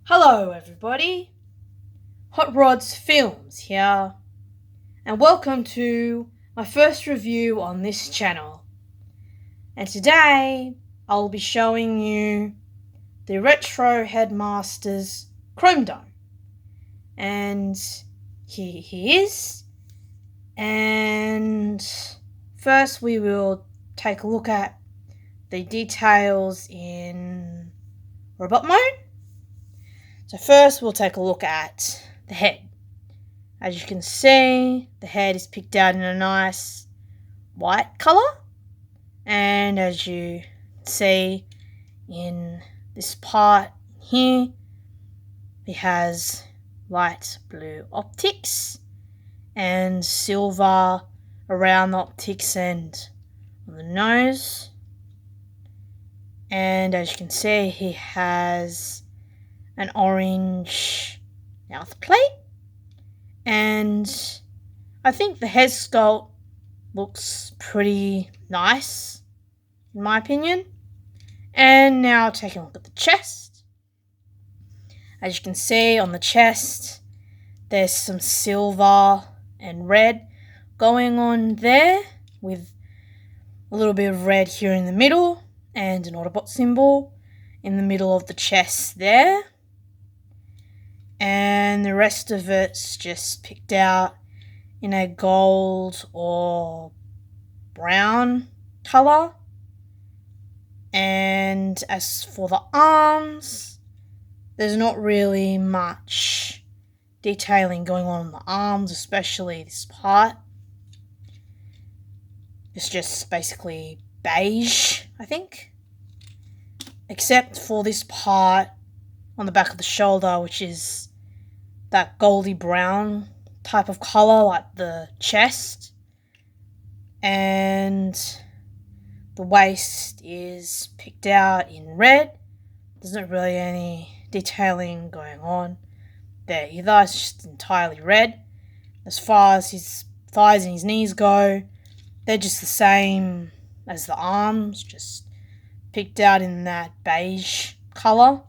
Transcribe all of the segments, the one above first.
Hello everybody, Hot Rods Films here, and welcome to my first review on this channel. And today I'll be showing you the retro headmasters chromedome. And here he is. And first we will take a look at the details in robot mode. So first we'll take a look at the head. As you can see, the head is picked out in a nice white colour. And as you see in this part here, it has light blue optics and silver around the optics and on the nose. And as you can see, he has an orange mouth plate, and I think the head sculpt looks pretty nice in my opinion. And now taking a look at the chest. As you can see on the chest, there's some silver and red going on there, with a little bit of red here in the middle and an Autobot symbol in the middle of the chest there. And the rest of it's just picked out in a gold or brown colour. And as for the arms, there's not really much detailing going on the arms, especially this part. It's just basically beige, I think. Except for this part on the back of the shoulder, which is that goldy brown type of colour like the chest. And the waist is picked out in red. There's not really any detailing going on there either. It's just entirely red. As far as his thighs and his knees go, they're just the same as the arms, just picked out in that beige colour.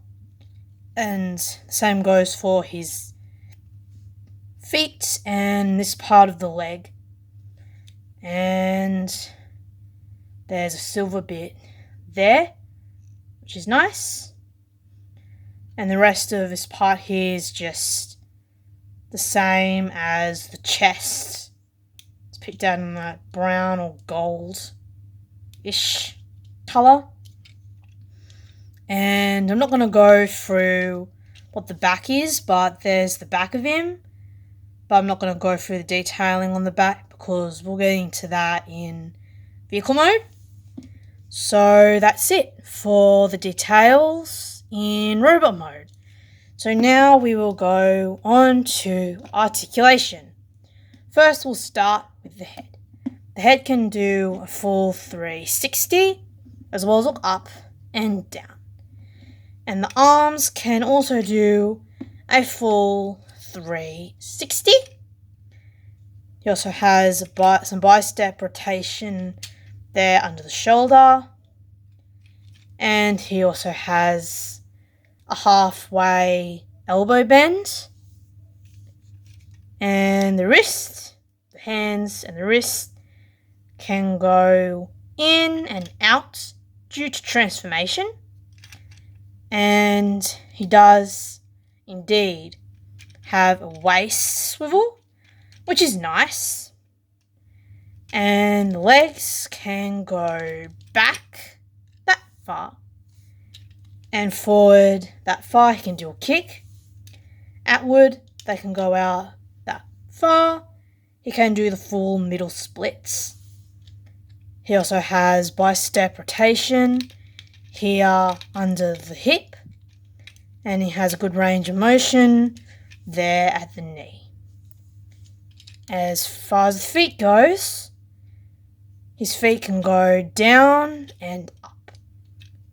And the same goes for his feet and this part of the leg. And there's a silver bit there, which is nice. And the rest of this part here is just the same as the chest. It's picked out in that brown or gold-ish colour. And I'm not going to go through what the back is, but there's the back of him. But I'm not going to go through the detailing on the back because we'll get into that in vehicle mode. So that's it for the details in robot mode. So now we will go on to articulation. First we'll start with the head. The head can do a full 360 as well as look up and down. And the arms can also do a full 360. He also has some bicep rotation there under the shoulder. And he also has a halfway elbow bend. And the wrist, the hands and the wrist can go in and out due to transformation. And he does indeed have a waist swivel, which is nice. And the legs can go back that far and forward that far. He can do a kick. Outward, they can go out that far. He can do the full middle splits. He also has bicep rotation here under the hip, and he has a good range of motion there at the knee. As far as the feet goes, his feet can go down and up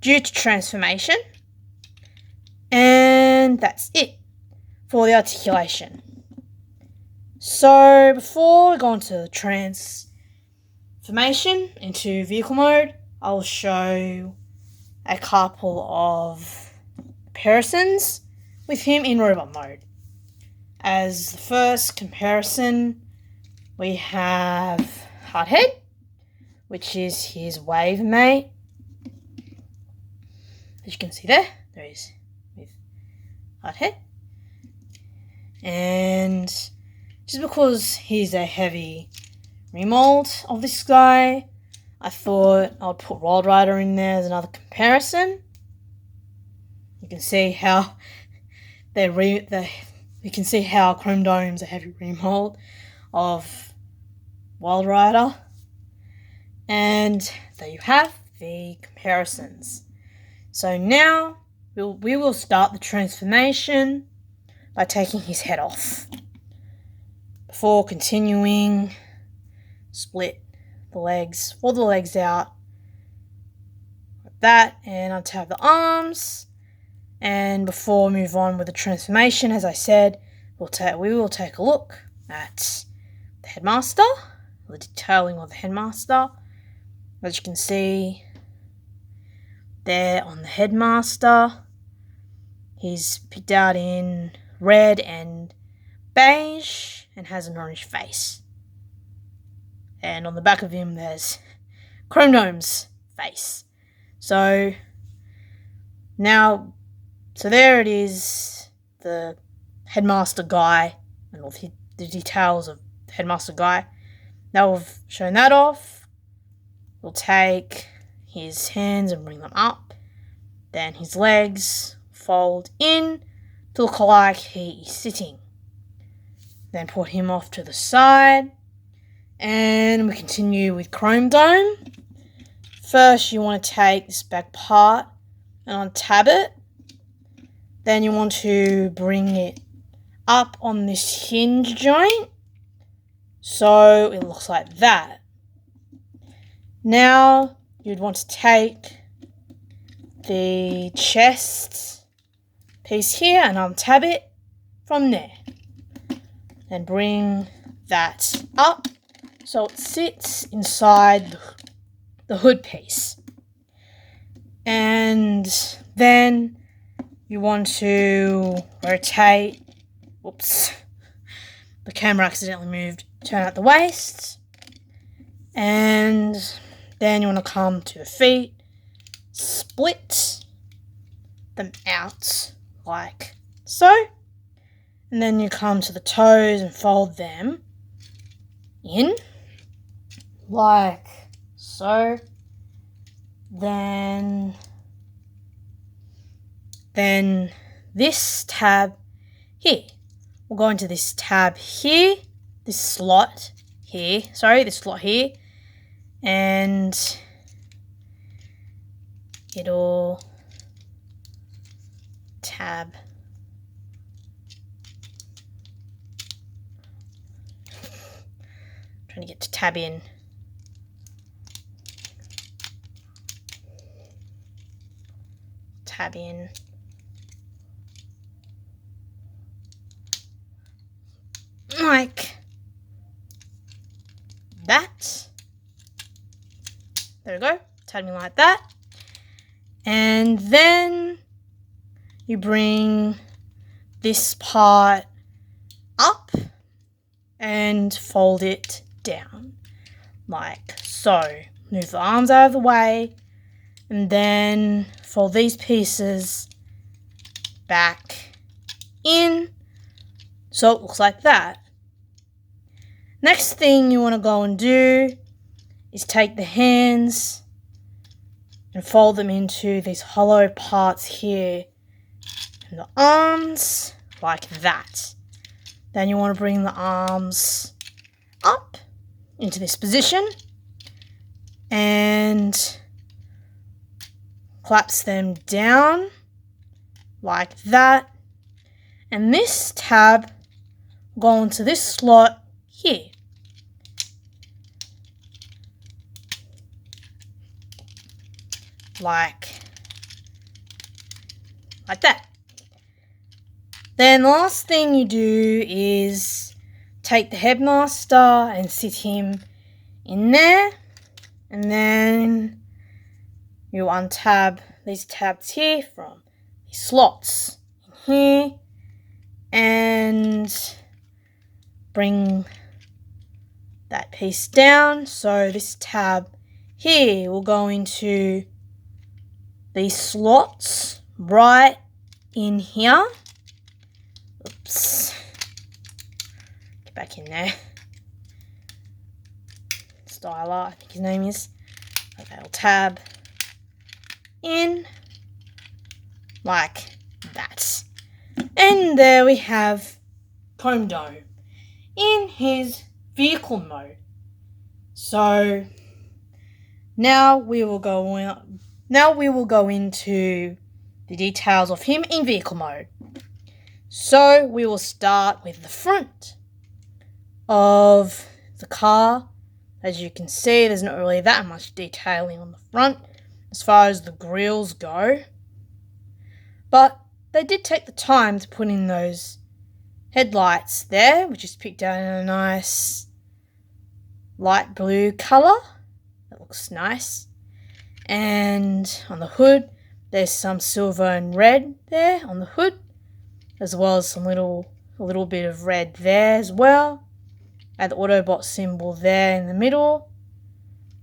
due to transformation. And that's it for the articulation. So before we go on to the transformation into vehicle mode, I'll show a couple of comparisons with him in robot mode. As the first comparison, we have Hardhead, which is his wave mate. As you can see there he is with Hardhead. And just because he's a heavy remold of this guy, I thought I'd put Wild Rider in there as another comparison. You can see how you can see how Chromedome's a heavy remold of Wild Rider. And there you have the comparisons. So now we will start the transformation by taking his head off. Before continuing, split the legs, pull the legs out like that, and untap the arms. And before we move on with the transformation, as I said, we will take a look at the headmaster, the detailing of the headmaster. As you can see there on the headmaster, he's picked out in red and beige and has an orange face. And on the back of him there's Chromedome's face. So there it is, the headmaster guy and all the details of the headmaster guy. Now we've shown that off, we'll take his hands and bring them up, then his legs fold in to look like he is sitting. Then put him off to the side, and we continue with Chromedome. First you want to take this back part and untab it. Then you want to bring it up on this hinge joint so it looks like that. Now you'd want to take the chest piece here and untab it from there. Then bring that up so it sits inside the hood piece. And then you want to rotate, whoops, the camera accidentally moved, turn out the waist, and then you want to come to the feet, split them out like so, and then you come to the toes and fold them in like so. Then this tab here, we'll go into this tab here, this slot here, and it'll tab trying to get to tab in. Tab in. Like that. There we go. Tabbing like that. And then you bring this part up and fold it down like so. Move the arms out of the way and then fold these pieces back in so it looks like that. Next thing you want to go and do is take the hands and fold them into these hollow parts here and the arms like that. Then you want to bring the arms up into this position and collapse them down like that. And this tab will go into this slot here. Like that. Then the last thing you do is take the headmaster and sit him in there, and then you untab these tabs here from these slots in here, and bring that piece down. So this tab here will go into these slots right in here. Oops. Get back in there. Styler, I think his name is. Okay, I'll tab in like that. And there we have chromedome in his vehicle mode. So now we will go into the details of him in vehicle mode. So we will start with the front of the car. As you can see, there's not really that much detailing on the front as far as the grills go. But they did take the time to put in those headlights there, which is picked out in a nice light blue colour. That looks nice. And on the hood, there's some silver and red there on the hood, as well as a little bit of red there as well. And the Autobot symbol there in the middle.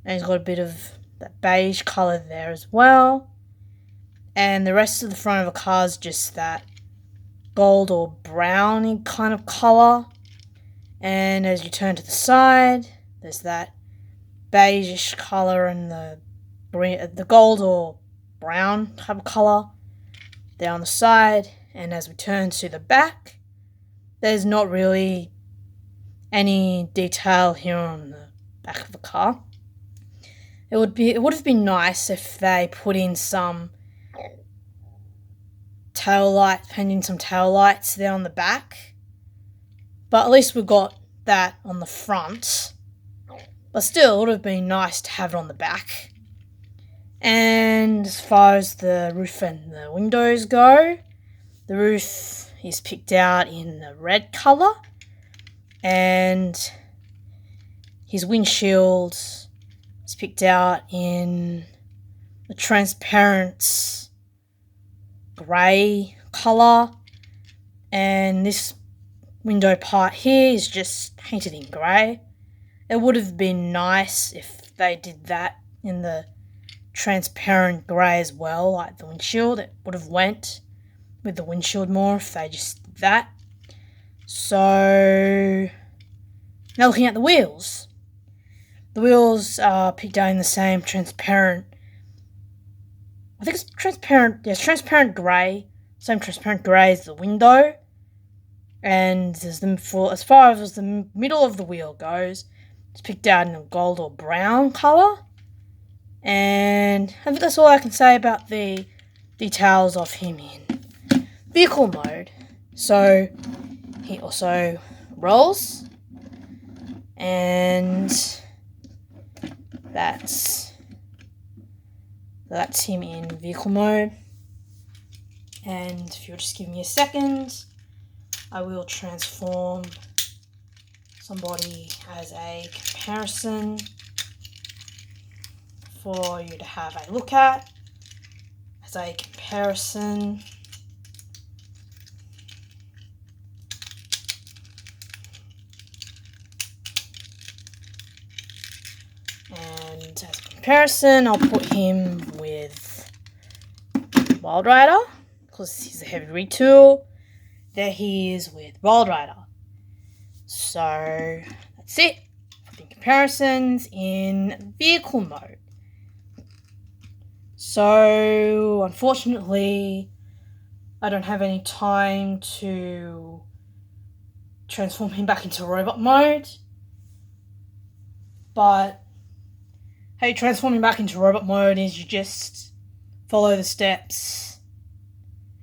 And he's got a bit of that beige colour there as well. And the rest of the front of the car is just that gold or browny kind of colour. And as you turn to the side, there's that beigeish colour and the gold or brown type of colour there on the side. And as we turn to the back, there's not really any detail here on the back of the car. It would have been nice if they put in some painting some tail lights there on the back. But at least we got that on the front. But still, it would have been nice to have it on the back. And as far as the roof and the windows go, the roof is picked out in the red colour. And his windshield is picked out in the transparent grey colour. And this window part here is just painted in grey. It would have been nice if they did that in the transparent grey as well, like the windshield. It would have went with the windshield more if they just did that. So now looking at the wheels. The wheels are picked out in the same transparent, I think it's transparent, yes, transparent grey. Same transparent grey as the window. And as far as the middle of the wheel goes, it's picked out in a gold or brown colour. And I think that's all I can say about the details of him in vehicle mode. So he also rolls, and that's him in vehicle mode. And if you'll just give me a second, I will transform somebody as a comparison for you to have a look at. As a comparison, I'll put him with Wild Rider, because he's a heavy retool. There he is with Wild Rider. So that's it for the comparisons in vehicle mode. So unfortunately, I don't have any time to transform him back into robot mode. But how you transform him back into robot mode is you just follow the steps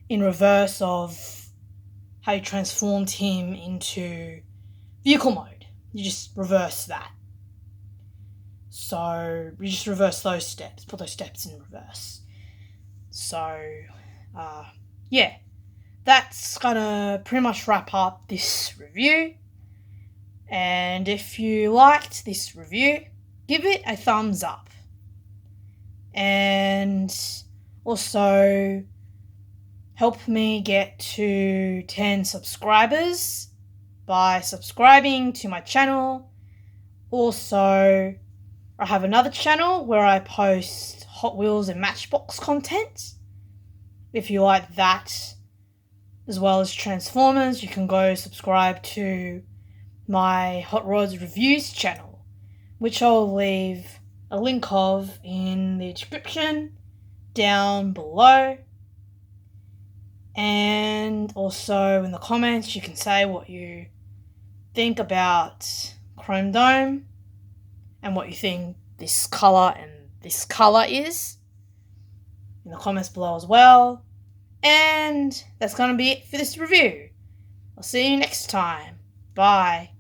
in reverse of how you transformed him into vehicle mode. You just reverse that. So you just reverse those steps, put those steps in reverse. So, yeah, that's gonna pretty much wrap up this review. And if you liked this review, give it a thumbs up. And also help me get to 10 subscribers by subscribing to my channel. Also, I have another channel where I post Hot Wheels and Matchbox content. If you like that, as well as Transformers, you can go subscribe to my Hot Rods Reviews channel, which I'll leave a link of in the description down below. And also in the comments, you can say what you think about chromedome and what you think this colour and this colour is in the comments below as well. And that's going to be it for this review. I'll see you next time. Bye.